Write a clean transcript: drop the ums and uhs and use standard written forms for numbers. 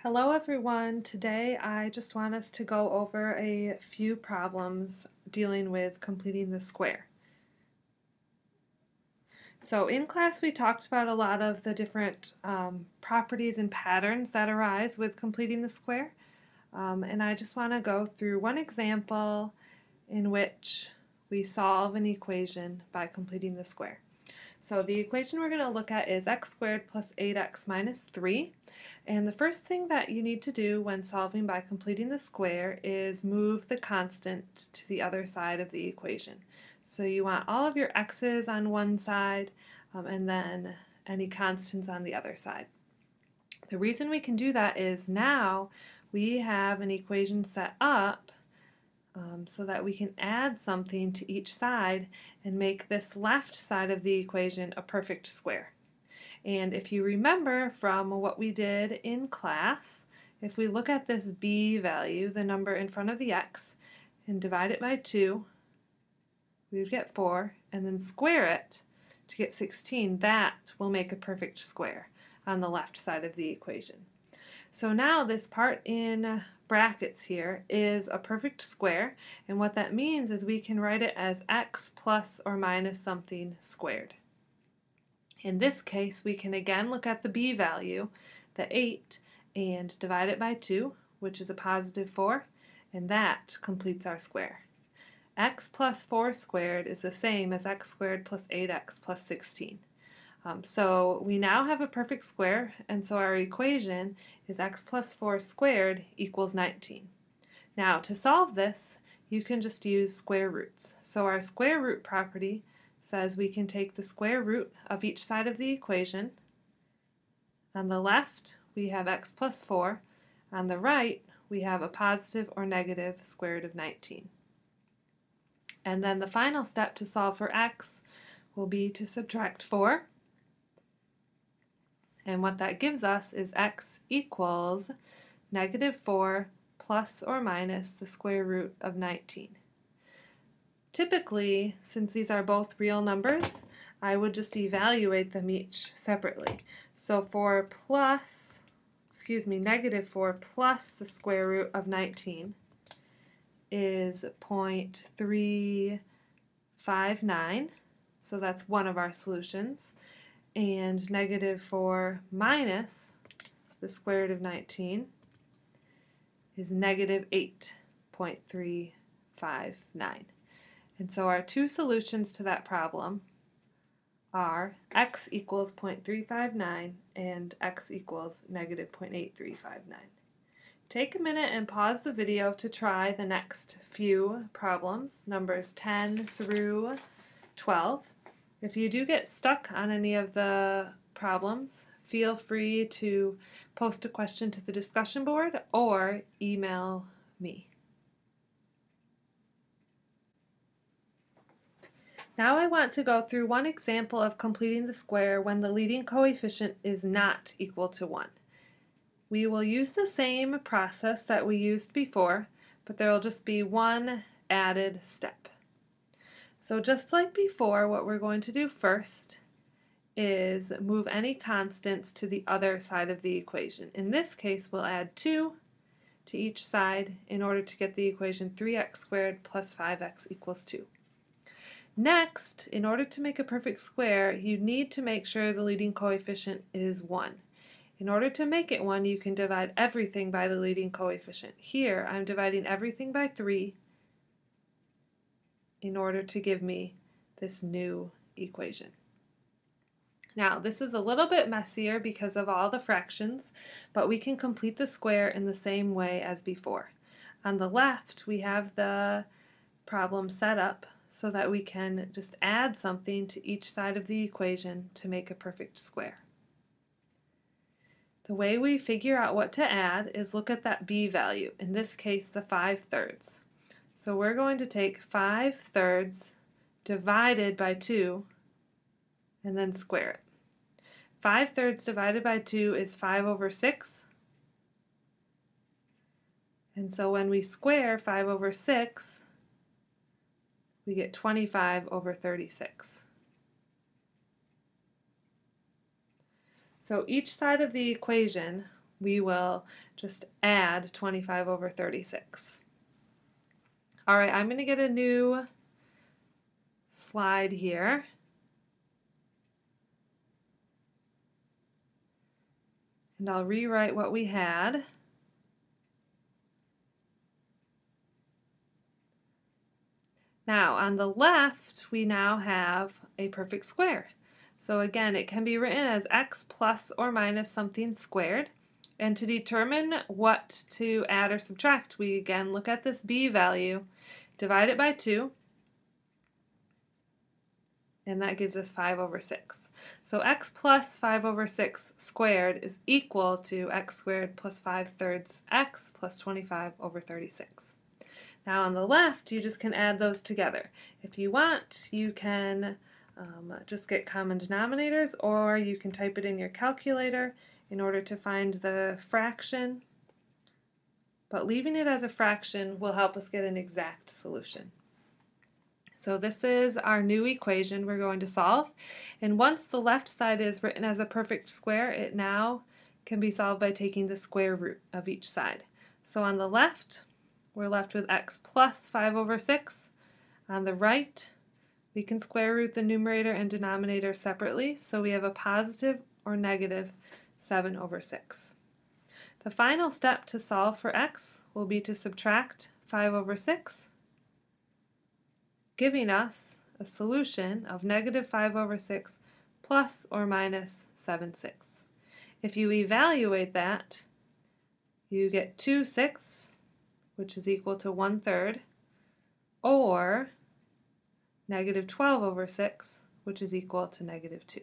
Hello everyone. Today I just want us to go over a few problems dealing with completing the square. So in class we talked about a lot of the different properties and patterns that arise with completing the square. And I just want to go through one example in which we solve an equation by completing the square. So the equation we're going to look at is x squared plus 8x minus 3. And the first thing that you need to do when solving by completing the square is move the constant to the other side of the equation. So you want all of your x's on one side and then any constants on the other side. The reason we can do that is now we have an equation set up so that we can add something to each side and make this left side of the equation a perfect square. And if you remember from what we did in class, if we look at this b value, the number in front of the x, and divide it by 2, we would get 4, and then square it to get 16, that will make a perfect square on the left side of the equation. So now this part in brackets here is a perfect square, and what that means is we can write it as x plus or minus something squared. In this case, we can again look at the b value, the 8, and divide it by 2, which is a positive 4, and that completes our square. X plus 4 squared is the same as x squared plus 8x plus 16. So we now have a perfect square, and so our equation is x plus 4 squared equals 19. Now to solve this, you can just use square roots. So our square root property says we can take the square root of each side of the equation. On the left, we have x plus 4. On the right, we have a positive or negative square root of 19. And then the final step to solve for x will be to subtract 4. And what that gives us is x equals negative 4 plus or minus the square root of 19. Typically, since these are both real numbers, I would just evaluate them each separately. So negative 4 plus the square root of 19 is 0.359. So that's one of our solutions. And negative 4 minus the square root of 19 is negative 8.359. And so our two solutions to that problem are x equals 0.359 and x equals negative 0.8359. Take a minute and pause the video to try the next few problems, numbers 10 through 12. If you do get stuck on any of the problems, feel free to post a question to the discussion board or email me. Now I want to go through one example of completing the square when the leading coefficient is not equal to 1. We will use the same process that we used before, but there will just be one added step. So just like before, what we're going to do first is move any constants to the other side of the equation. In this case, we'll add 2 to each side in order to get the equation 3x squared plus 5x equals 2. Next, in order to make a perfect square, you need to make sure the leading coefficient is 1. In order to make it 1, you can divide everything by the leading coefficient. Here, I'm dividing everything by 3 in order to give me this new equation. Now, this is a little bit messier because of all the fractions, but we can complete the square in the same way as before. On the left, we have the problem set up so that we can just add something to each side of the equation to make a perfect square. The way we figure out what to add is look at that b value, in this case the 5/3. So we're going to take 5/3 divided by 2 and then square it. 5/3 divided by 2 is 5/6. And so when we square 5/6, we get 25/36. So each side of the equation we will just add 25 over 36. All right, I'm going to get a new slide here. And I'll rewrite what we had. Now, on the left, we now have a perfect square. So again, it can be written as x plus or minus something squared. And to determine what to add or subtract, we again look at this b value, divide it by 2, and that gives us 5 over 6. So x plus 5 over 6 squared is equal to x squared plus 5/3 x plus 25 over 36. Now on the left, you just can add those together. If you want, you can just get common denominators, or you can type it in your calculator in order to find the fraction. But leaving it as a fraction will help us get an exact solution. So this is our new equation we're going to solve. And once the left side is written as a perfect square, it now can be solved by taking the square root of each side. So on the left, we're left with x plus 5 over 6. On the right, we can square root the numerator and denominator separately, so we have a positive or negative 7 over 6. The final step to solve for x will be to subtract 5 over 6, giving us a solution of negative 5 over 6 plus or minus 7/6. If you evaluate that, you get 2/6, which is equal to 1/3, or negative 12 over 6, which is equal to negative 2.